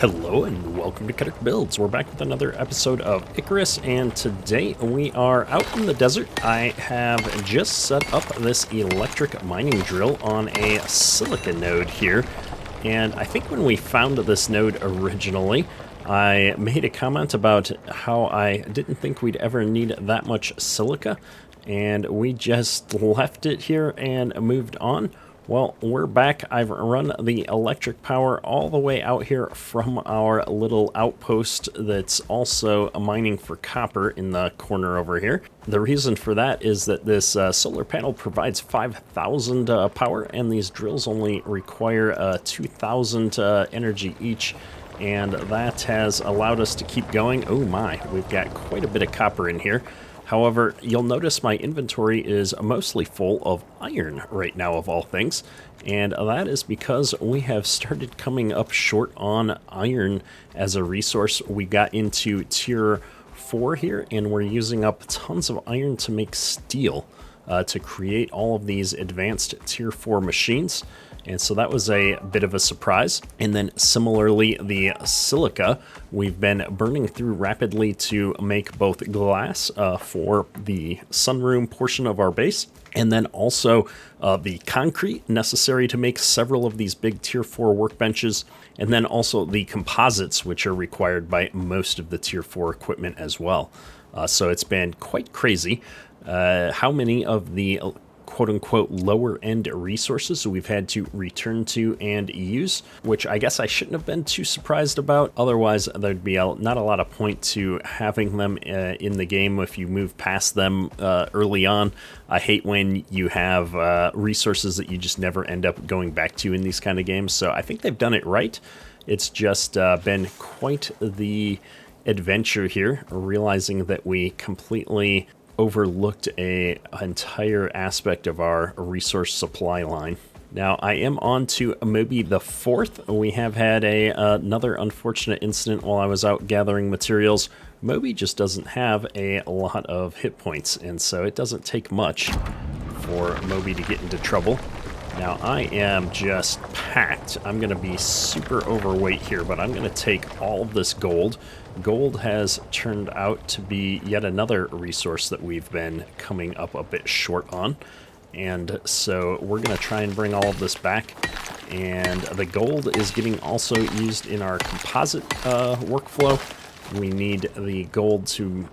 Hello and welcome to Cutter Builds. We're back with another episode of Icarus, and today we are out in the desert. I have just set up this electric mining drill on a silica node here, and I think when we found this node originally, I made a comment about how I didn't think we'd ever need that much silica, and we just left it here and moved on. Well, we're back. I've run the electric power all the way out here from our little outpost that's also mining for copper in the corner over here. The reason for that is that this solar panel provides 5,000 power, and these drills only require 2,000 energy each, and that has allowed us to keep going. Oh my, we've got quite a bit of copper in here. However, you'll notice my inventory is mostly full of iron right now, of all things, and that is because we have started coming up short on iron as a resource. We got into tier 4 here, and we're using up tons of iron to make steel to create all of these advanced tier 4 machines. And so that was a bit of a surprise. And then similarly, the silica we've been burning through rapidly to make both glass for the sunroom portion of our base, and then also the concrete necessary to make several of these big tier 4 workbenches, and then also the composites, which are required by most of the tier 4 equipment as well. So it's been quite crazy how many of the quote-unquote lower-end resources we've had to return to and use, which I guess I shouldn't have been too surprised about. Otherwise, there'd be not a lot of point to having them in the game if you move past them early on. I hate when you have resources that you just never end up going back to in these kind of games, so I think they've done it right. It's just been quite the adventure here, realizing that we completely overlooked an entire aspect of our resource supply line. Now, I am on to Moby the 4th. We have had another unfortunate incident while I was out gathering materials. Moby just doesn't have a lot of hit points, and so it doesn't take much for Moby to get into trouble. Now, I am just packed. I'm going to be super overweight here, but I'm going to take all of this gold. Gold has turned out to be yet another resource that we've been coming up a bit short on. And so we're going to try and bring all of this back. And the gold is getting also used in our composite workflow. We need the gold to...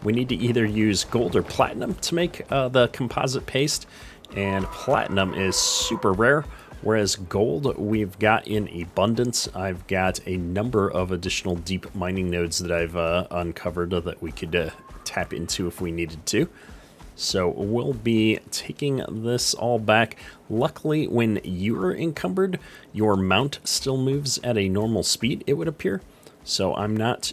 we need to either use gold or platinum to make the composite paste. And platinum is super rare, whereas gold we've got in abundance. I've got a number of additional deep mining nodes that I've uncovered that we could tap into if we needed to. So we'll be taking this all back. Luckily, when you're encumbered, your mount still moves at a normal speed, it would appear. So I'm not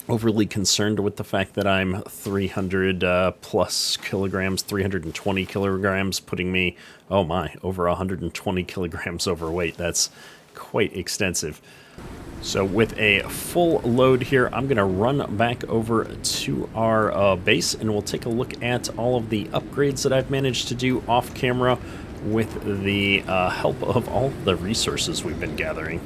overly concerned with the fact that I'm 300 plus kilograms, 320 kilograms, putting me, oh my, over 120 kilograms overweight. That's quite extensive. So with a full load here, I'm going to run back over to our base, and we'll take a look at all of the upgrades that I've managed to do off camera with the help of all the resources we've been gathering.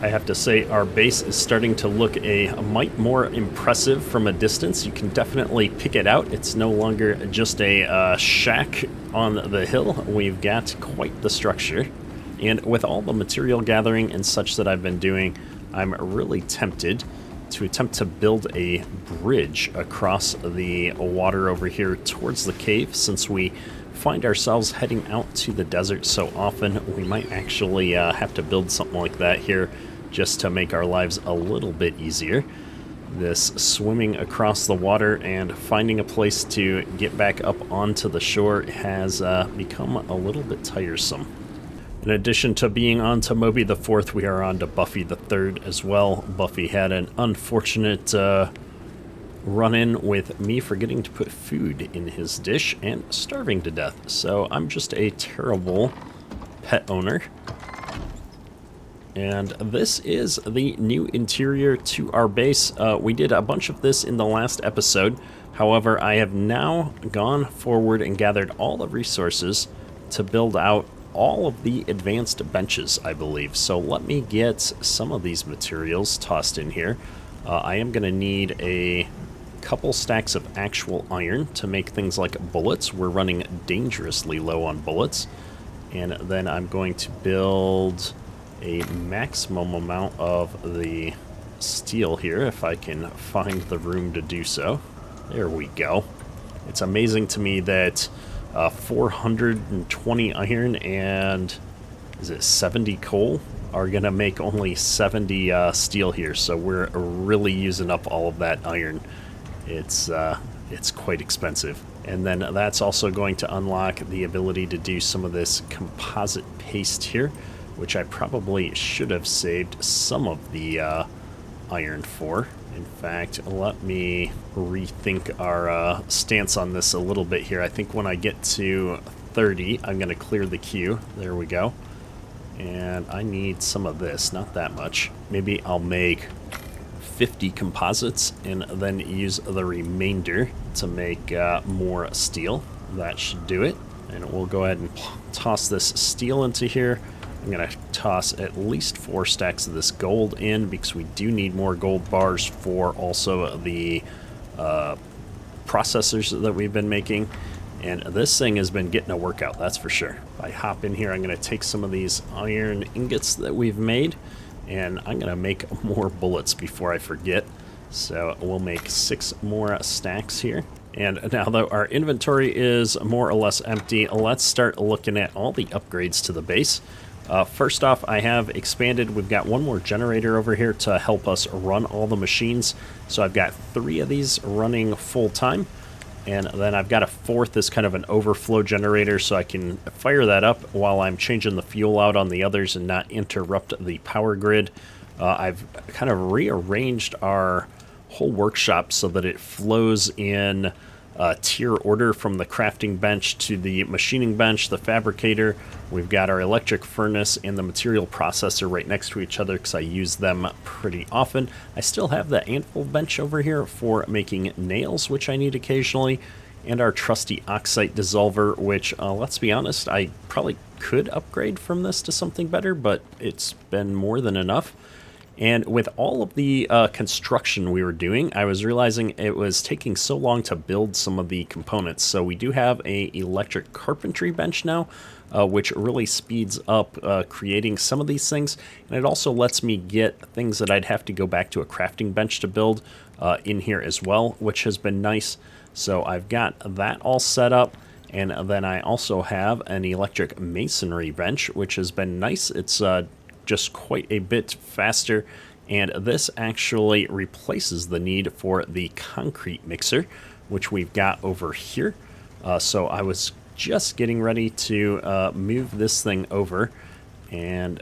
I have to say our base is starting to look a mite more impressive from a distance. You can definitely pick it out. It's no longer just a shack on the hill. We've got quite the structure. And with all the material gathering and such that I've been doing, I'm really tempted to attempt to build a bridge across the water over here towards the cave. Since we find ourselves heading out to the desert so often, we might actually have to build something like that here just to make our lives a little bit easier. This swimming across the water and finding a place to get back up onto the shore has become a little bit tiresome. In addition to being on to Moby the 4th, we are on to Buffy the 3rd as well. Buffy had an unfortunate run-in with me forgetting to put food in his dish and starving to death. So I'm just a terrible pet owner. And this is the new interior to our base. We did a bunch of this in the last episode. However, I have now gone forward and gathered all the resources to build out all of the advanced benches, I believe. So let me get some of these materials tossed in here. I am going to need a couple stacks of actual iron to make things like bullets. We're running dangerously low on bullets. And then I'm going to build a maximum amount of the steel here, if I can find the room to do so. There we go. It's amazing to me that 420 iron and, is it 70 coal, are going to make only 70 steel here. So we're really using up all of that iron. It's quite expensive. And then that's also going to unlock the ability to do some of this composite paste here, which I probably should have saved some of the iron for. In fact, let me rethink our stance on this a little bit here. I think when I get to 30, I'm going to clear the queue. There we go. And I need some of this, not that much. Maybe I'll make 50 composites and then use the remainder to make more steel. That should do it. And we'll go ahead and toss this steel into here. I'm going to toss at least 4 stacks of this gold in because we do need more gold bars for also the processors that we've been making. And this thing has been getting a workout, that's for sure. If I hop in here, I'm going to take some of these iron ingots that we've made, and I'm going to make more bullets before I forget. So we'll make 6 more stacks here. And now that our inventory is more or less empty, let's start looking at all the upgrades to the base. First off, I have expanded. We've got one more generator over here to help us run all the machines. So I've got 3 of these running full time. And then I've got a 4th as kind of an overflow generator, so I can fire that up while I'm changing the fuel out on the others and not interrupt the power grid. I've kind of rearranged our whole workshop so that it flows in tier order from the crafting bench to the machining bench, the fabricator. We've got our electric furnace and the material processor right next to each other because I use them pretty often. I still have the anvil bench over here for making nails, which I need occasionally, and our trusty oxide dissolver, which, let's be honest, I probably could upgrade from this to something better, but it's been more than enough. And with all of the construction we were doing, I was realizing it was taking so long to build some of the components. So we do have a electric carpentry bench now, which really speeds up creating some of these things. And it also lets me get things that I'd have to go back to a crafting bench to build in here as well, which has been nice. So I've got that all set up. And then I also have an electric masonry bench, which has been nice. It's just quite a bit faster, and this actually replaces the need for the concrete mixer, which we've got over here. So I was just getting ready to move this thing over, and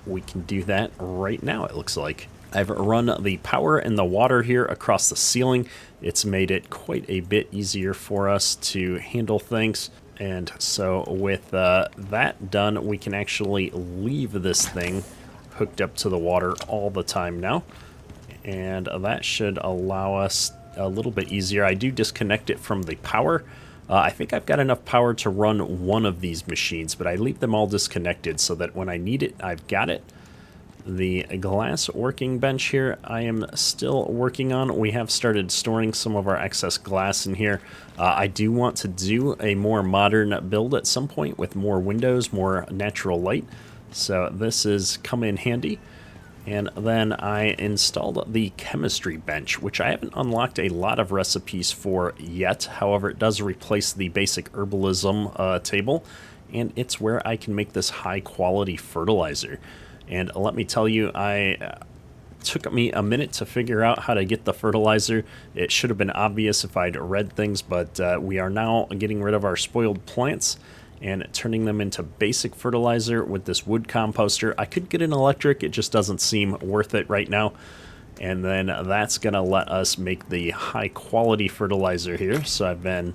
we can do that right now, it looks like. I've run the power and the water here across the ceiling. It's made it quite a bit easier for us to handle things. And so with that done, we can actually leave this thing hooked up to the water all the time now. And that should allow us a little bit easier. I do disconnect it from the power. I think I've got enough power to run one of these machines, but I leave them all disconnected so that when I need it, I've got it. The glass working bench here, I am still working on. We have started storing some of our excess glass in here. I do want to do a more modern build at some point with more windows, more natural light. So this has come in handy. And then I installed the chemistry bench, which I haven't unlocked a lot of recipes for yet. However, it does replace the basic herbalism table, and it's where I can make this high quality fertilizer. And let me tell you, took me a minute to figure out how to get the fertilizer. It should have been obvious if I'd read things, but we are now getting rid of our spoiled plants and turning them into basic fertilizer with this wood composter. I could get an electric, it just doesn't seem worth it right now. And then that's gonna let us make the high quality fertilizer here. So I've been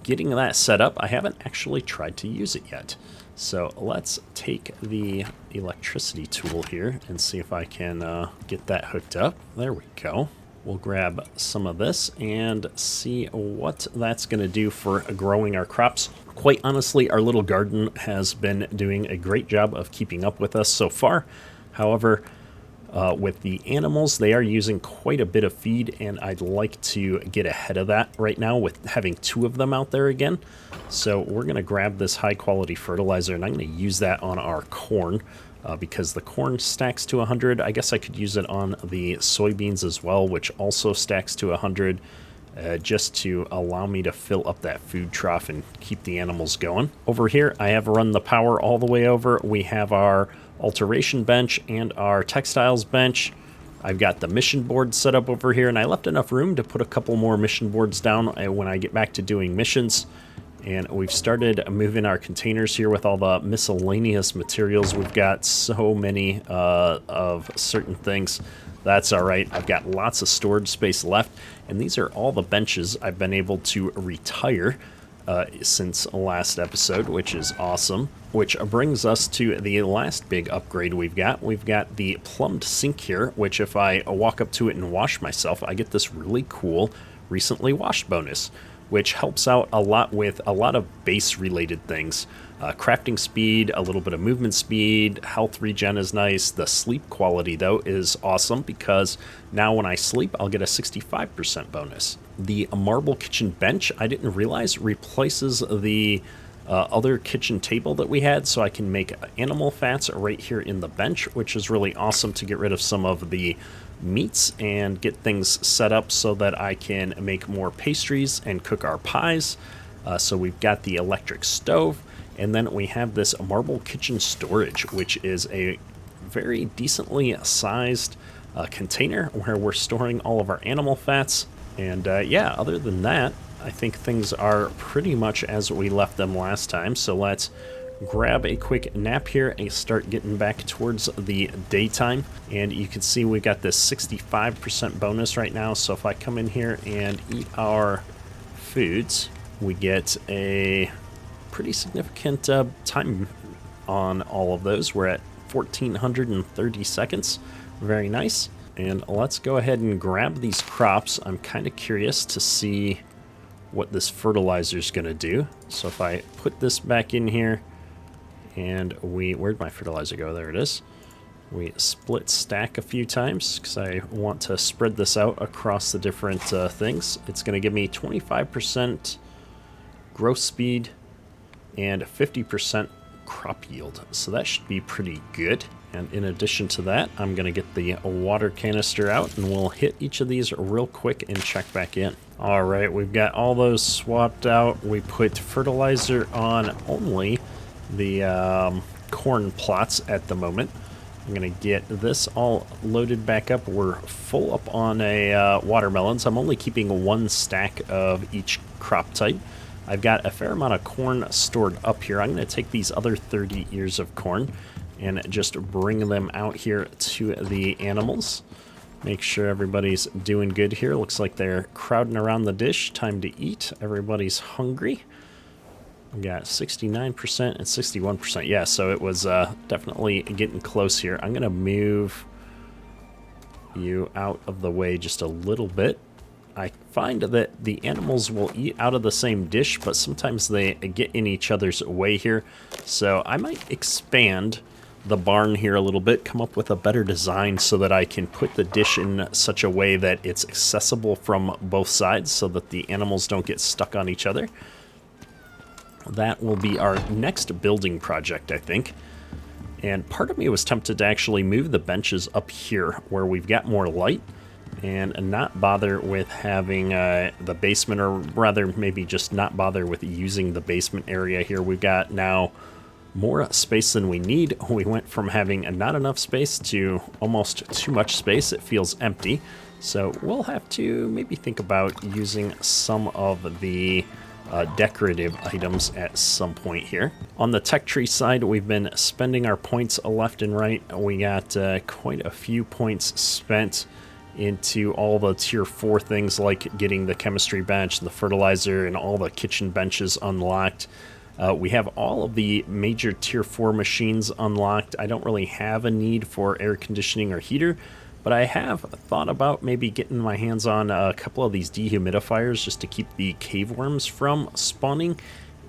getting that set up. I haven't actually tried to use it yet. So let's take the electricity tool here and see if I can get that hooked up. There we go. We'll grab some of this and see what that's going to do for growing our crops. Quite honestly, our little garden has been doing a great job of keeping up with us so far. However, with the animals, they are using quite a bit of feed, and I'd like to get ahead of that right now with having 2 of them out there again. So we're going to grab this high quality fertilizer, and I'm going to use that on our corn. Because the corn stacks to 100. I guess I could use it on the soybeans as well, which also stacks to 100, just to allow me to fill up that food trough and keep the animals going. Over here, I have run the power all the way over. We have our alteration bench and our textiles bench. I've got the mission board set up over here, and I left enough room to put a couple more mission boards down when I get back to doing missions. And we've started moving our containers here with all the miscellaneous materials. We've got so many of certain things. That's all right. I've got lots of storage space left. And these are all the benches I've been able to retire since last episode, which is awesome. Which brings us to the last big upgrade we've got. We've got the plumbed sink here, which if I walk up to it and wash myself, I get this really cool recently washed bonus, which helps out a lot with a lot of base related things. Crafting speed, a little bit of movement speed, health regen is nice. The sleep quality though is awesome because now when I sleep I'll get a 65% bonus. The marble kitchen bench, I didn't realize, replaces the other kitchen table that we had, so I can make animal fats right here in the bench, which is really awesome to get rid of some of the meats and get things set up so that I can make more pastries and cook our pies. So we've got the electric stove, and then we have this marble kitchen storage, which is a very decently sized container where we're storing all of our animal fats. And yeah, other than that, I think things are pretty much as we left them last time. So let's grab a quick nap here and start getting back towards the daytime. And you can see we got this 65% bonus right now. So if I come in here and eat our foods, we get a pretty significant time on all of those. We're at 1430 seconds. Very nice. And let's go ahead and grab these crops. I'm kind of curious to see what this fertilizer is going to do. So if I put this back in here, and where'd my fertilizer go? There it is. We split stack a few times because I want to spread this out across the different things. It's going to give me 25% growth speed and 50% crop yield. So that should be pretty good. And in addition to that, I'm going to get the water canister out and we'll hit each of these real quick and check back in. All right, we've got all those swapped out. We put fertilizer on only the corn plots at the moment. I'm going to get this all loaded back up. We're full up on a watermelons. I'm only keeping 1 stack of each crop type. I've got a fair amount of corn stored up here. I'm going to take these other 30 ears of corn and just bring them out here to the animals. Make sure everybody's doing good here. Looks like they're crowding around the dish. Time to eat. Everybody's hungry. We got 69% and 61%. Yeah, so it was definitely getting close here. I'm going to move you out of the way just a little bit. I find that the animals will eat out of the same dish, but sometimes they get in each other's way here. So I might expand the barn here a little bit, come up with a better design so that I can put the dish in such a way that it's accessible from both sides so that the animals don't get stuck on each other. That will be our next building project, I think. And part of me was tempted to actually move the benches up here where we've got more light and not bother with having the basement, or rather maybe just not bother with using the basement area here. We've got now more space than we need. We went from having not enough space to almost too much space. It feels empty. So we'll have to maybe think about using some of the decorative items at some point here. On the tech tree side, we've been spending our points left and right. We got quite a few points spent into all the tier 4 things like getting the chemistry bench, the fertilizer, and all the kitchen benches unlocked. We have all of the major tier 4 machines unlocked. I don't really have a need for air conditioning or heater, But I have thought about maybe getting my hands on a couple of these dehumidifiers just to keep the cave worms from spawning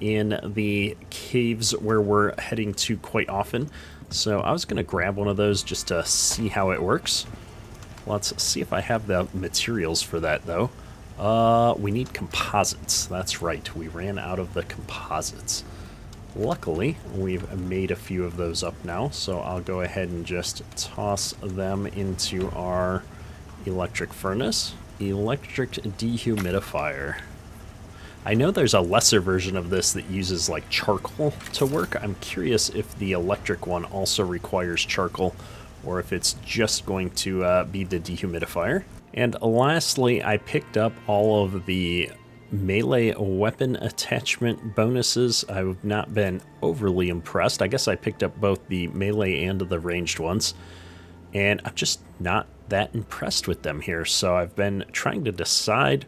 in the caves where we're heading to quite often. So I was going to grab one of those just to see how it works. Let's see if I have the materials for that, though. We need composites. That's right. We ran out of the composites. Luckily, we've made a few of those up now, so I'll go ahead and just toss them into our electric furnace. Electric dehumidifier. I know there's a lesser version of this that uses like charcoal to work. I'm curious if the electric one also requires charcoal or if it's just going to be the dehumidifier. And lastly, I picked up all of the melee weapon attachment bonuses. I've not been overly impressed. I guess I picked up both the melee and the ranged ones, and I'm just not that impressed with them here. So I've been trying to decide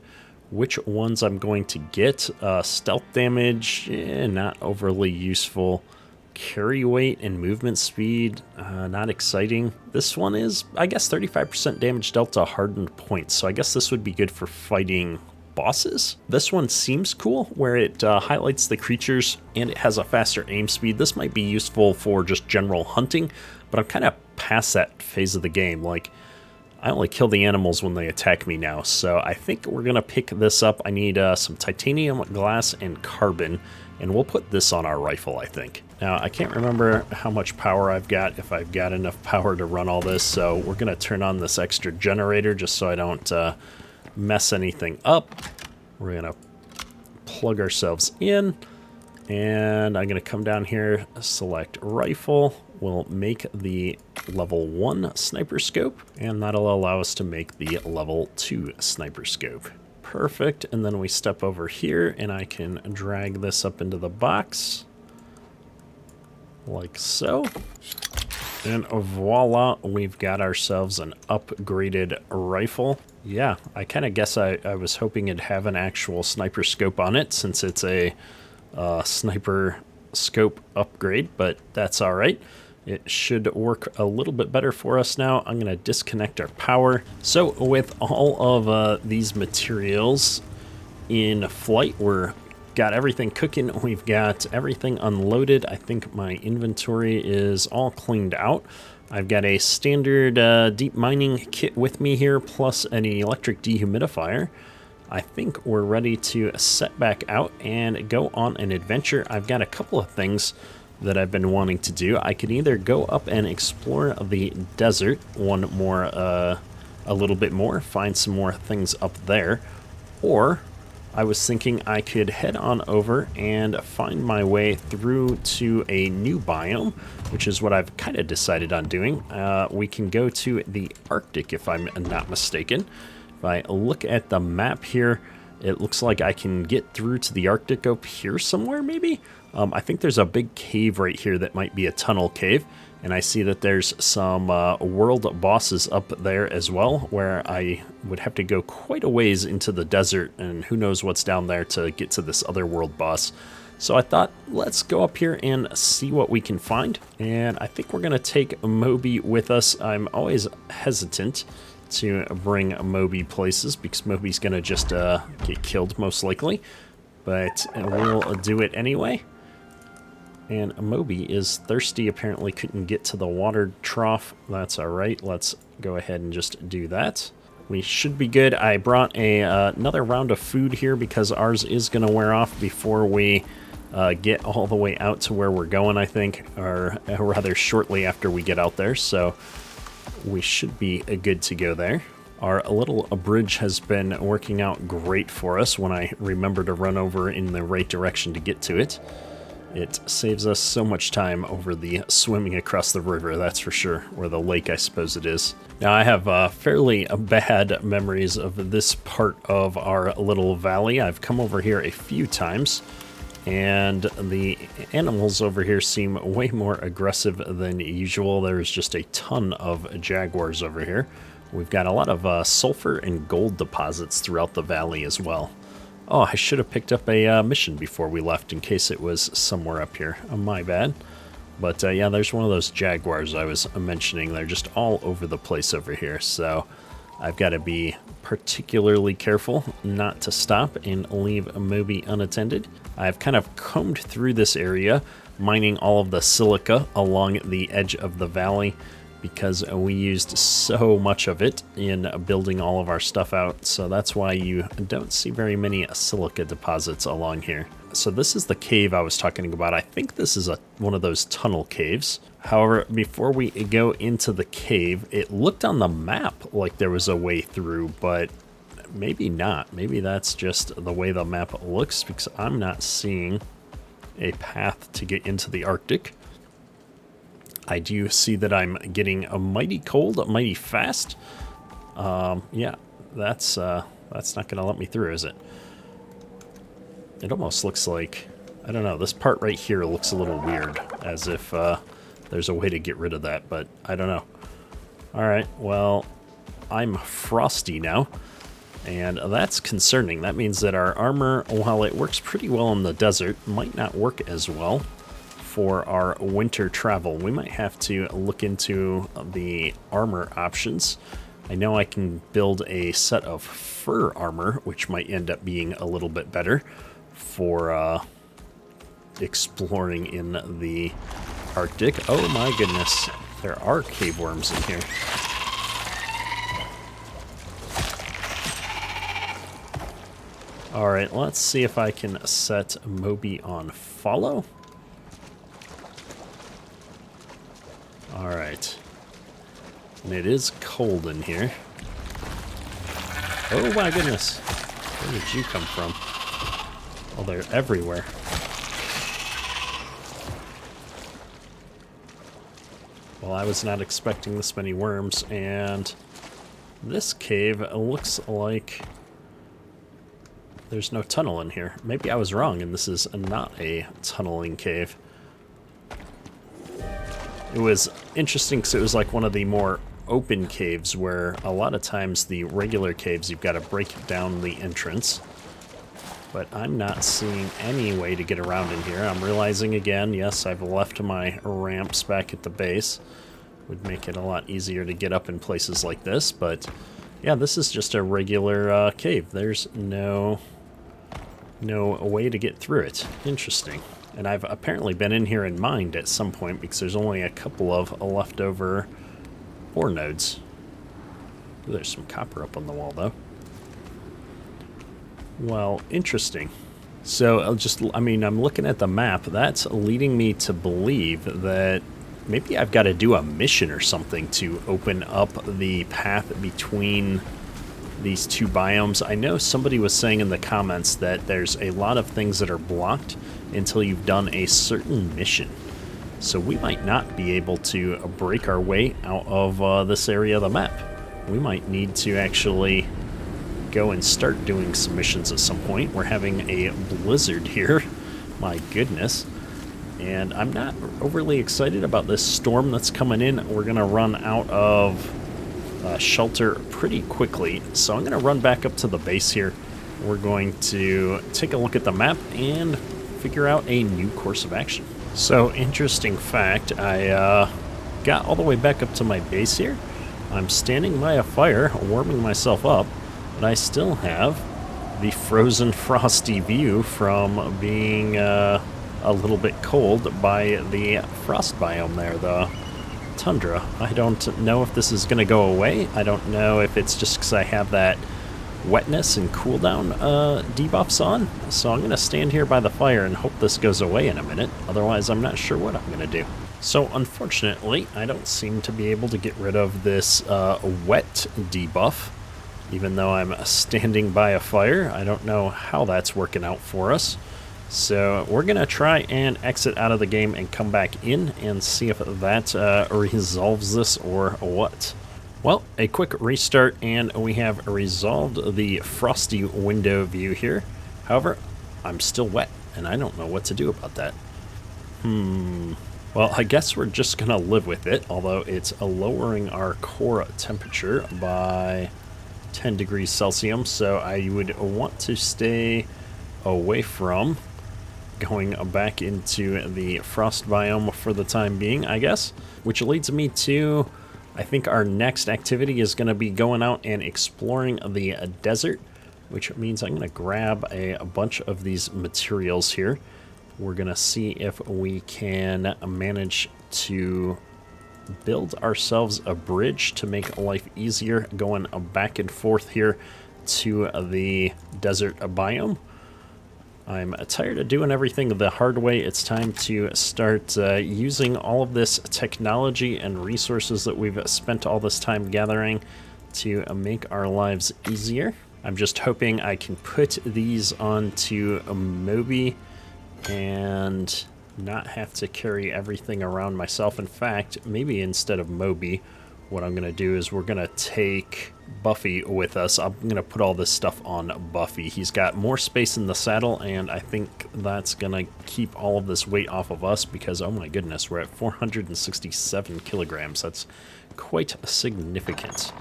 which ones I'm going to get. Stealth damage, not overly useful. Carry weight and movement speed, not exciting. This one is, I guess, 35% damage dealt to hardened points, so I guess this would be good for fighting bosses. This one seems cool, where it highlights the creatures and it has a faster aim speed. This might be useful for just general hunting, but I'm kind of past that phase of the game. Like, I only kill the animals when they attack me now, so I think we're gonna pick this up. I need some titanium, glass, and carbon, and we'll put this on our rifle, I think. Now, I can't remember how much power I've got, if I've got enough power to run all this, so we're gonna turn on this extra generator just so I don't mess anything up. We're gonna plug ourselves in, and I'm gonna come down here, select rifle. We'll make the level 1 sniper scope, and that'll allow us to make the level 2 sniper scope. Perfect, and then we step over here, and I can drag this up into the box, like so. And voila, we've got ourselves an upgraded rifle. Yeah, I kind of guess I was hoping it'd have an actual sniper scope on it, since it's a sniper scope upgrade, but that's all right. It should work a little bit better for us now. I'm going to disconnect our power. So with all of these materials in flight, we're got everything cooking. We've got everything unloaded. I think my inventory is all cleaned out. I've got a standard deep mining kit with me here, plus an electric dehumidifier. I think we're ready to set back out and go on an adventure. I've got a couple of things that I've been wanting to do. I could either go up and explore the desert a little bit more, find some more things up there, or I was thinking I could head on over and find my way through to a new biome, which is what I've kind of decided on doing. We can go to the Arctic, if I'm not mistaken. If I look at the map here, it looks like I can get through to the Arctic up here somewhere, maybe? I think there's a big cave right here that might be a tunnel cave, and I see that there's some world bosses up there as well, where I would have to go quite a ways into the desert, and who knows what's down there to get to this other world boss. So I thought, let's go up here and see what we can find, and I think we're going to take Moby with us. I'm always hesitant to bring Moby places, because Moby's going to just get killed most likely, but we'll do it anyway. And Moby is thirsty, apparently couldn't get to the water trough. That's all right, let's go ahead and just do that. We should be good. I brought another round of food here because ours is going to wear off before we get all the way out to where we're going, I think, or rather shortly after we get out there, so we should be good to go there. Our little bridge has been working out great for us when I remember to run over in the right direction to get to it. It saves us so much time over the swimming across the river, that's for sure, or the lake, I suppose it is. Now, I have fairly bad memories of this part of our little valley. I've come over here a few times, and the animals over here seem way more aggressive than usual. There's just a ton of jaguars over here. We've got a lot of sulfur and gold deposits throughout the valley as well. Oh, I should have picked up a mission before we left in case it was somewhere up here. Oh, my bad. But yeah, there's one of those jaguars I was mentioning. They're just all over the place over here. So I've got to be particularly careful not to stop and leave Moby unattended. I've kind of combed through this area, mining all of the silica along the edge of the valley because we used so much of it in building all of our stuff out. So that's why you don't see very many silica deposits along here. So this is the cave I was talking about. I think this is one of those tunnel caves. However, before we go into the cave, it looked on the map like there was a way through, but maybe not. Maybe that's just the way the map looks, because I'm not seeing a path to get into the Arctic. I do see that I'm getting a mighty cold, mighty fast. Yeah, that's not going to let me through, is it? It almost looks like, I don't know, this part right here looks a little weird, as if there's a way to get rid of that, but I don't know. All right, well, I'm frosty now, and that's concerning. That means that our armor, while it works pretty well in the desert, might not work as well for our winter travel. We might have to look into the armor options. I know I can build a set of fur armor, which might end up being a little bit better for exploring in the Arctic. Oh my goodness, there are cave worms in here. All right, let's see if I can set Moby on follow. All right, and it is cold in here. Oh my goodness, where did you come from? Oh, they're everywhere. Well, I was not expecting this many worms, and this cave looks like there's no tunnel in here. Maybe I was wrong, and this is not a tunneling cave. It was interesting because it was like one of the more open caves where a lot of times the regular caves, you've got to break down the entrance. But I'm not seeing any way to get around in here. I'm realizing again, yes, I've left my ramps back at the base. Would make it a lot easier to get up in places like this, but yeah, this is just a regular cave. There's no way to get through it. Interesting. And I've apparently been in here and mined at some point because there's only a couple of leftover ore nodes. Ooh, there's some copper up on the wall though. Well, interesting. So I'm looking at the map. That's leading me to believe that maybe I've got to do a mission or something to open up the path between these two biomes. I know somebody was saying in the comments that there's a lot of things that are blocked until you've done a certain mission. So we might not be able to break our way out of this area of the map. We might need to actually go and start doing some missions at some point. We're having a blizzard here. My goodness. And I'm not overly excited about this storm that's coming in. We're going to run out of shelter pretty quickly. So I'm going to run back up to the base here. We're going to take a look at the map and figure out a new course of action. So, interesting fact, I got all the way back up to my base here. I'm standing by a fire, warming myself up, but I still have the frozen, frosty view from being a little bit cold by the frost biome there, the tundra. I don't know if this is going to go away. I don't know if it's just because I have that wetness and cooldown debuffs on. So I'm going to stand here by the fire and hope this goes away in a minute. Otherwise, I'm not sure what I'm going to do. So unfortunately, I don't seem to be able to get rid of this wet debuff. Even though I'm standing by a fire, I don't know how that's working out for us. So we're going to try and exit out of the game and come back in and see if that resolves this or what. Well, a quick restart and we have resolved the frosty window view here. However, I'm still wet and I don't know what to do about that. Well, I guess we're just going to live with it, although it's lowering our core temperature by 10 degrees Celsius, so I would want to stay away from going back into the frost biome for the time being, I guess. Which leads me to, I think our next activity is going to be going out and exploring the desert, which means I'm going to grab a bunch of these materials here. We're going to see if we can manage to build ourselves a bridge to make life easier going back and forth here to the desert biome. I'm tired of doing everything the hard way. It's time to start using all of this technology and resources that we've spent all this time gathering to make our lives easier. I'm just hoping I can put these onto a Moby and not have to carry everything around myself. In fact, maybe instead of Moby, what I'm going to do is we're going to take Buffy with us. I'm going to put all this stuff on Buffy. He's got more space in the saddle, and I think that's going to keep all of this weight off of us because, oh my goodness, we're at 467 kilograms. That's quite significant.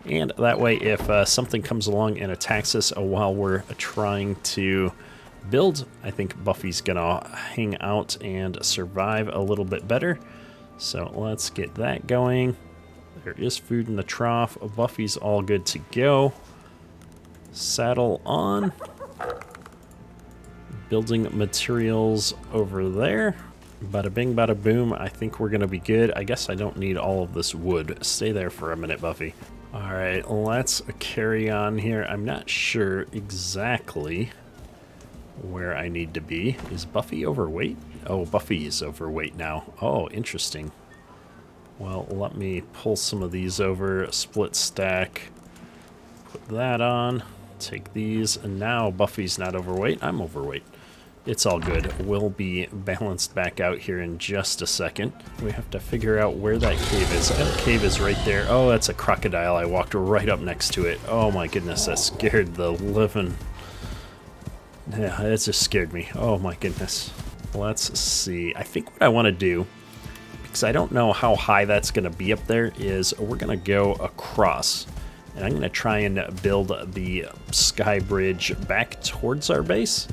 And that way, if something comes along and attacks us while we're trying to build, I think Buffy's gonna hang out and survive a little bit better. So let's get that going. There is food in the trough. Buffy's all good to go. Saddle on. Building materials over there. Bada bing, bada boom. I think we're gonna be good. I guess I don't need all of this wood. Stay there for a minute, Buffy. All right, let's carry on here. I'm not sure exactly where I need to be. Is Buffy overweight? Oh, Buffy is overweight now. Oh, interesting. Well, let me pull some of these over, split stack, put that on, take these, and now Buffy's not overweight. I'm overweight. It's all good. We'll be balanced back out here in just a second. We have to figure out where that cave is. That cave is right there. Oh, that's a crocodile. I walked right up next to it. Oh my goodness, that scared the living... Yeah, it just scared me. Oh my goodness. Let's see. I think what I want to do, because I don't know how high that's going to be up there, is we're going to go across. And I'm going to try and build the sky bridge back towards our base.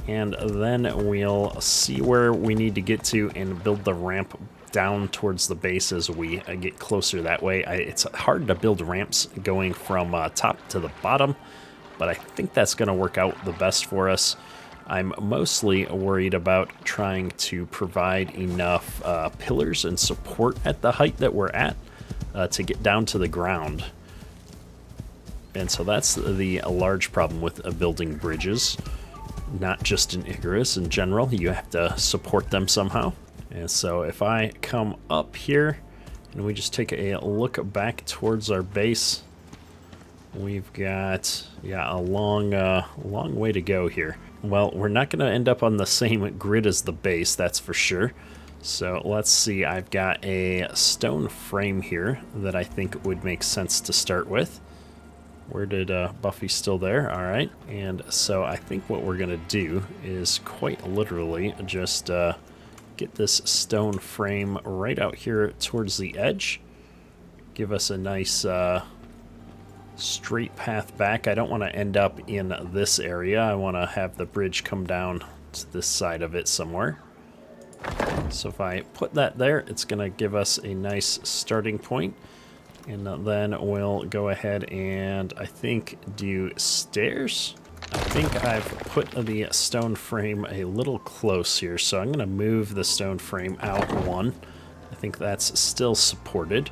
And then we'll see where we need to get to and build the ramp down towards the base as we get closer that way. It's hard to build ramps going from top to the bottom, but I think that's going to work out the best for us. I'm mostly worried about trying to provide enough pillars and support at the height that we're at to get down to the ground. And so that's the large problem with building bridges. Not just in Icarus, in general, you have to support them somehow. And so if I come up here and we just take a look back towards our base, we've got, yeah, a long way to go here. Well, we're not going to end up on the same grid as the base, that's for sure. So let's see, I've got a stone frame here that I think would make sense to start with. Where did Buffy? Still there? All right. And so I think what we're going to do is quite literally just get this stone frame right out here towards the edge. Give us a nice straight path back. I don't want to end up in this area. I want to have the bridge come down to this side of it somewhere. So if I put that there, it's going to give us a nice starting point. And then we'll go ahead and, I think, do stairs. I think I've put the stone frame a little close here, so I'm going to move the stone frame out one. I think that's still supported.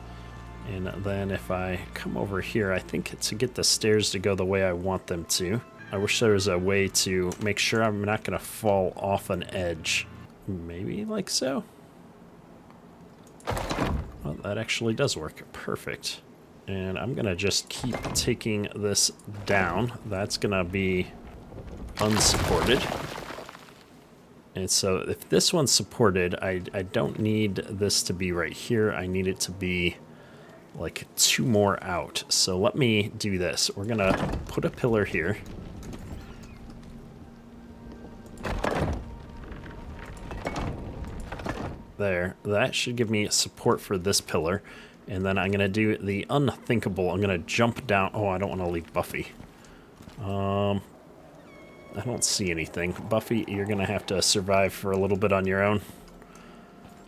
And then if I come over here, I think to get the stairs to go the way I want them to, I wish there was a way to make sure I'm not going to fall off an edge. Maybe like so. Well, that actually does work. Perfect. And I'm going to just keep taking this down. That's going to be unsupported. And so if this one's supported, I don't need this to be right here. I need it to be like 2 more out. So let me do this. We're going to put a pillar here. There, that should give me support for this pillar. And then I'm going to do the unthinkable. I'm going to jump down. Oh, I don't want to leave Buffy. I don't see anything. Buffy, you're gonna have to survive for a little bit on your own.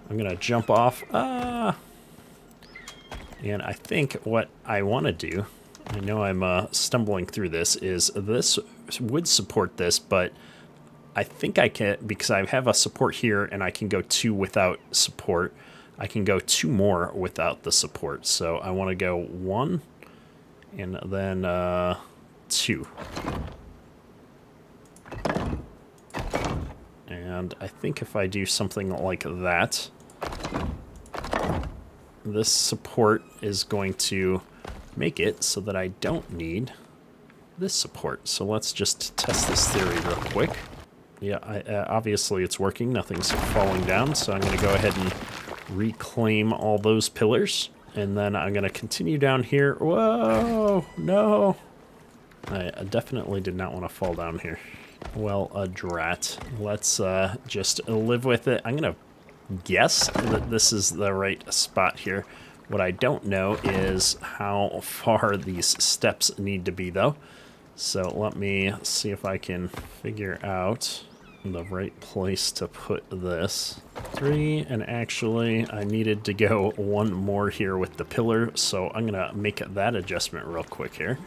I'm gonna jump off. And I think what I want to do, I know I'm stumbling through this, is this would support this, but I think I can, because I have a support here and I can go 2 without support. I can go 2 more without the support. So I want to go 1 and then 2. And I think if I do something like that, this support is going to make it so that I don't need this support. So let's just test this theory real quick. Yeah, obviously it's working. Nothing's falling down. So I'm going to go ahead and reclaim all those pillars. And then I'm going to continue down here. Whoa, no. I definitely did not want to fall down here. Well, a drat. Let's just live with it. I'm going to guess that this is the right spot here. What I don't know is how far these steps need to be, though. So let me see if I can figure out the right place to put this. 3, and actually I needed to go 1 more here with the pillar, so I'm gonna make that adjustment real quick here.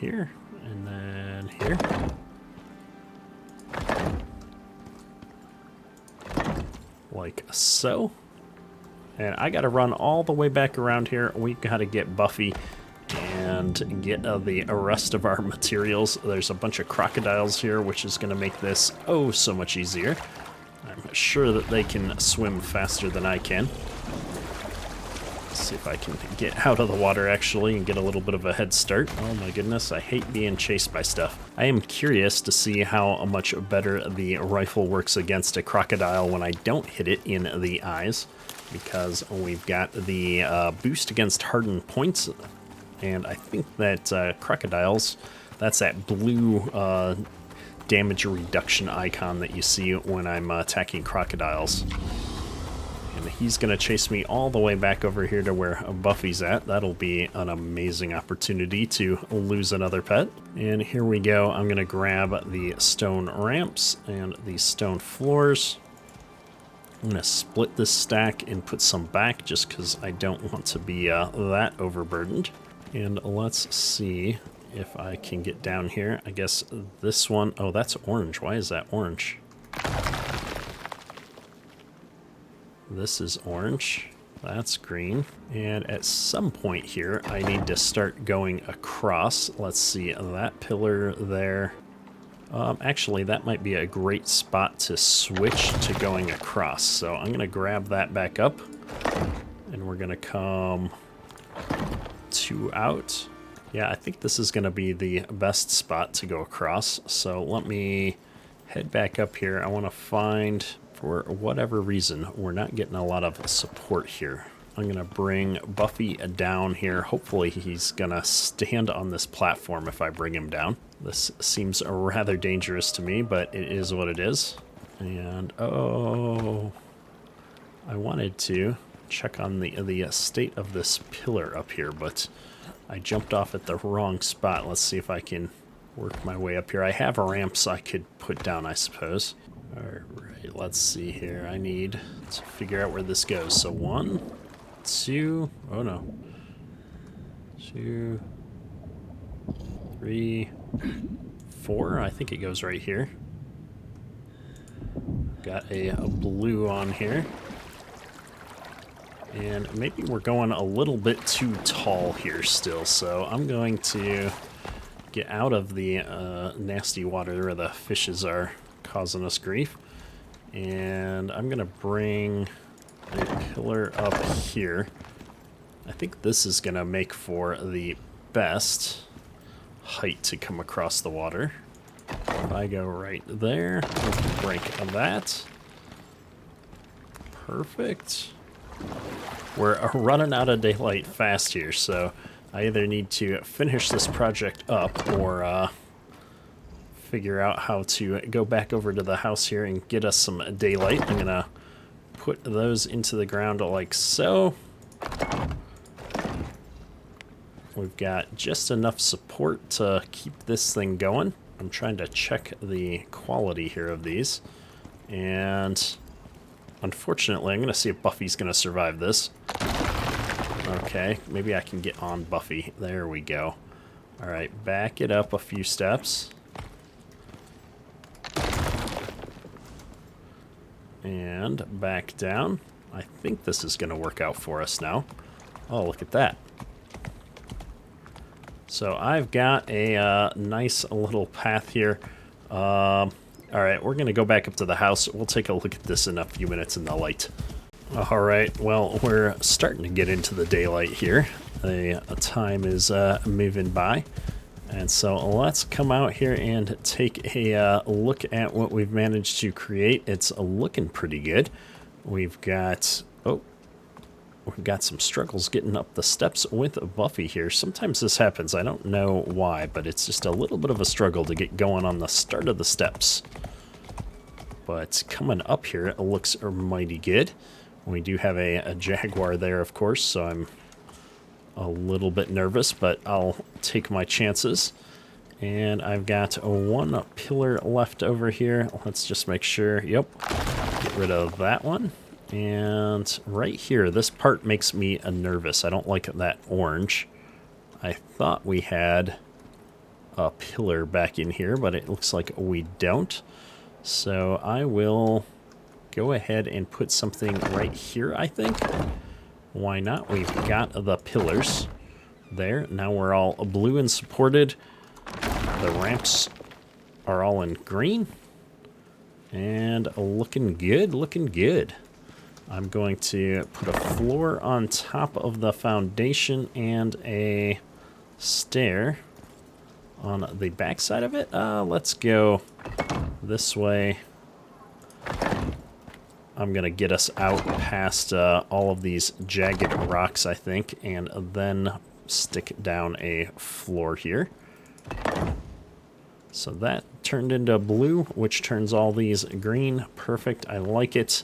Here, and then here. Like so. And I gotta run all the way back around here. We gotta get Buffy and get the rest of our materials. There's a bunch of crocodiles here, which is gonna make this oh so much easier. I'm sure that they can swim faster than I can. Let's see if I can get out of the water actually and get a little bit of a head start. Oh my goodness, I hate being chased by stuff. I am curious to see how much better the rifle works against a crocodile when I don't hit it in the eyes, because we've got the boost against hardened points, and I think that crocodiles, that's that blue damage reduction icon that you see when I'm attacking crocodiles. And he's going to chase me all the way back over here to where Buffy's at. That'll be an amazing opportunity to lose another pet. And here we go. I'm going to grab the stone ramps and the stone floors. I'm going to split this stack and put some back just because I don't want to be that overburdened. And let's see if I can get down here. I guess this one, oh, that's orange. Why is that orange? This is orange. That's green. And at some point here, I need to start going across. Let's see, that pillar there. Actually, that might be a great spot to switch to going across. So I'm going to grab that back up. And we're going to come 2 out. Yeah, I think this is going to be the best spot to go across. So let me head back up here. I want to find, for whatever reason, we're not getting a lot of support here. I'm going to bring Buffy down here. Hopefully he's going to stand on this platform if I bring him down. This seems rather dangerous to me, but it is what it is. And, oh, I wanted to check on the state of this pillar up here, but I jumped off at the wrong spot. Let's see if I can work my way up here. I have ramps I could put down, I suppose. All right, let's see here. I need to figure out where this goes. So 1, 2, oh no. 2, 3, 4. I think it goes right here. Got a blue on here. And maybe we're going a little bit too tall here still, so I'm going to get out of the nasty water where the fishes are causing us grief. And I'm going to bring a pillar up here. I think this is going to make for the best height to come across the water. If I go right there, we can break that. Perfect. We're running out of daylight fast here, so I either need to finish this project up or figure out how to go back over to the house here and get us some daylight. I'm gonna put those into the ground like so. We've got just enough support to keep this thing going. I'm trying to check the quality here of these. And unfortunately, I'm going to see if Buffy's going to survive this. Okay, maybe I can get on Buffy. There we go. Alright, back it up a few steps. And back down. I think this is going to work out for us now. Oh, look at that. So I've got a nice little path here. Alright, we're going to go back up to the house. We'll take a look at this in a few minutes in the light. Alright, well, we're starting to get into the daylight here. The time is moving by. And so let's come out here and take a look at what we've managed to create. It's looking pretty good. We've got some struggles getting up the steps with Buffy here. Sometimes this happens. I don't know why, but it's just a little bit of a struggle to get going on the start of the steps. But coming up here, it looks mighty good. We do have a jaguar there, of course, so I'm a little bit nervous, but I'll take my chances. And I've got one pillar left over here. Let's just make sure. Yep. Get rid of that one. And right here, this part makes me nervous. I don't like that orange. I thought we had a pillar back in here, but it looks like we don't. So I will go ahead and put something right here, I think. Why not? We've got the pillars there. Now we're all blue and supported. The ramps are all in green. And looking good, looking good. I'm going to put a floor on top of the foundation and a stair on the back side of it. Let's go this way. I'm going to get us out past all of these jagged rocks, I think, and then stick down a floor here. So that turned into blue, which turns all these green. Perfect. I like it.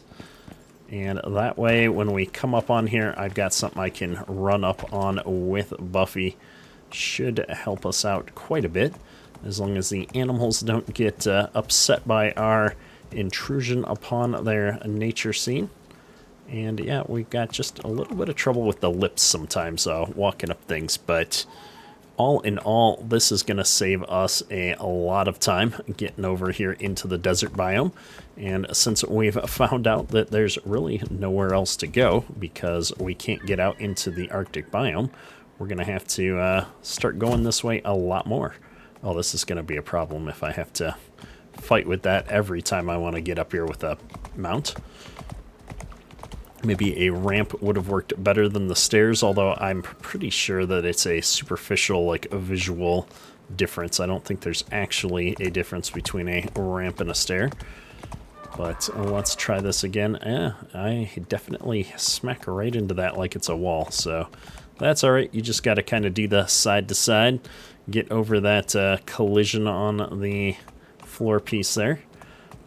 And that way, when we come up on here, I've got something I can run up on with Buffy. Should help us out quite a bit, as long as the animals don't get upset by our intrusion upon their nature scene. And yeah, we've got just a little bit of trouble with the lips sometimes walking up things, but all in all, this is going to save us a lot of time getting over here into the desert biome. And since we've found out that there's really nowhere else to go because we can't get out into the Arctic biome, we're going to have to start going this way a lot more. Oh, this is going to be a problem if I have to fight with that every time I want to get up here with a mount. Maybe a ramp would have worked better than the stairs, although I'm pretty sure that it's a superficial, like, a visual difference. I don't think there's actually a difference between a ramp and a stair. But let's try this again. I definitely smack right into that like it's a wall, so that's alright. You just got to kind of do the side to side, get over that collision on the floor piece there.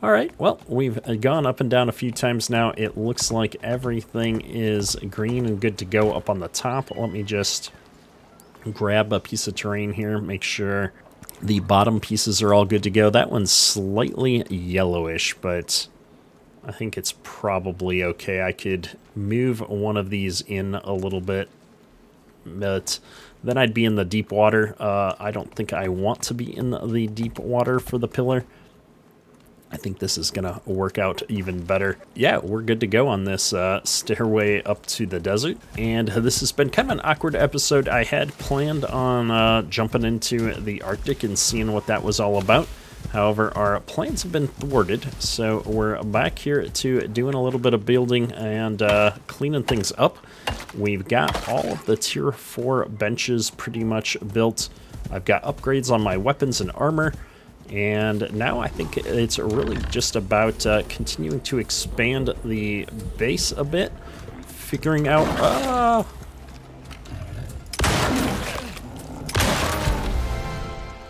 Alright, well, we've gone up and down a few times now. It looks like everything is green and good to go up on the top. Let me just grab a piece of terrain here, make sure the bottom pieces are all good to go. That one's slightly yellowish, but I think it's probably okay. I could move one of these in a little bit, but then I'd be in the deep water. I don't think I want to be in the deep water for the pillar. I think this is going to work out even better. Yeah, we're good to go on this stairway up to the desert. And this has been kind of an awkward episode. I had planned on jumping into the Arctic and seeing what that was all about. However, our plans have been thwarted, so we're back here to doing a little bit of building and cleaning things up. We've got all of the tier 4 benches pretty much built. I've got upgrades on my weapons and armor. And now I think it's really just about continuing to expand the base a bit, figuring out...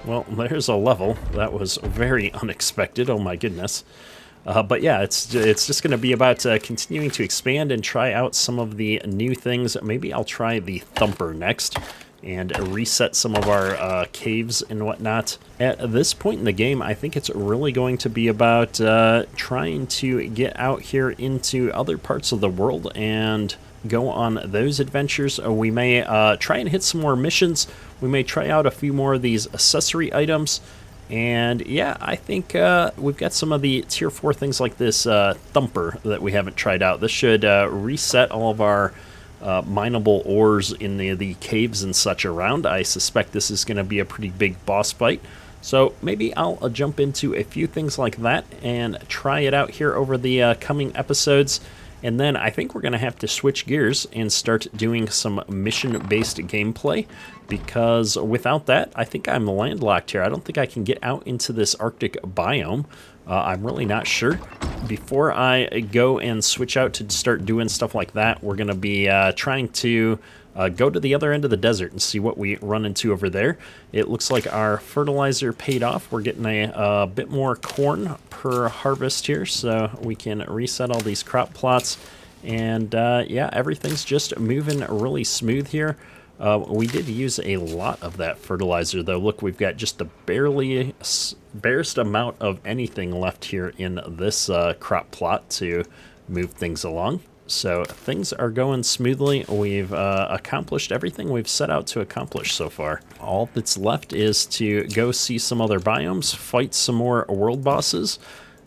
Well, there's a level. That was very unexpected. Oh my goodness. But yeah, it's just going to be about continuing to expand and try out some of the new things. Maybe I'll try the Thumper next and reset some of our caves and whatnot. At this point in the game, I think it's really going to be about trying to get out here into other parts of the world and go on those adventures. We may try and hit some more missions. We may try out a few more of these accessory items. And yeah, I think we've got some of the tier 4 things like this Thumper that we haven't tried out. This should reset all of our mineable ores in the caves and such around. I suspect this is going to be a pretty big boss fight. So maybe I'll jump into a few things like that and try it out here over the coming episodes. And then I think we're going to have to switch gears and start doing some mission-based gameplay, because without that, I think I'm landlocked here. I don't think I can get out into this Arctic biome. I'm really not sure. Before I go and switch out to start doing stuff like that, we're going to be trying to go to the other end of the desert and see what we run into over there. It looks like our fertilizer paid off. We're getting a bit more corn per harvest here, so we can reset all these crop plots. And yeah, everything's just moving really smooth here. We did use a lot of that fertilizer, though. Look, we've got just the barest amount of anything left here in this crop plot to move things along. So things are going smoothly. We've accomplished everything we've set out to accomplish so far. All that's left is to go see some other biomes, fight some more world bosses,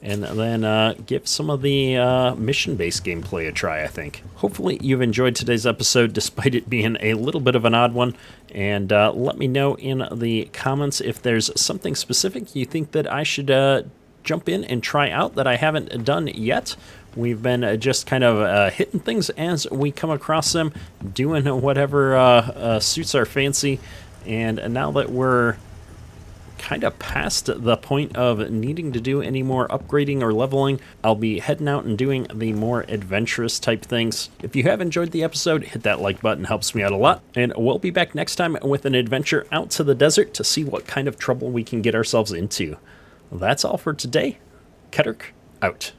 and then give some of the mission-based gameplay a try, I think. Hopefully you've enjoyed today's episode, despite it being a little bit of an odd one. And let me know in the comments if there's something specific you think that I should jump in and try out that I haven't done yet. We've been just kind of hitting things as we come across them, doing whatever suits our fancy. And now that we're kind of past the point of needing to do any more upgrading or leveling, I'll be heading out and doing the more adventurous type things. If you have enjoyed the episode, hit that like button, helps me out a lot. And we'll be back next time with an adventure out to the desert to see what kind of trouble we can get ourselves into. That's all for today. Keterk out.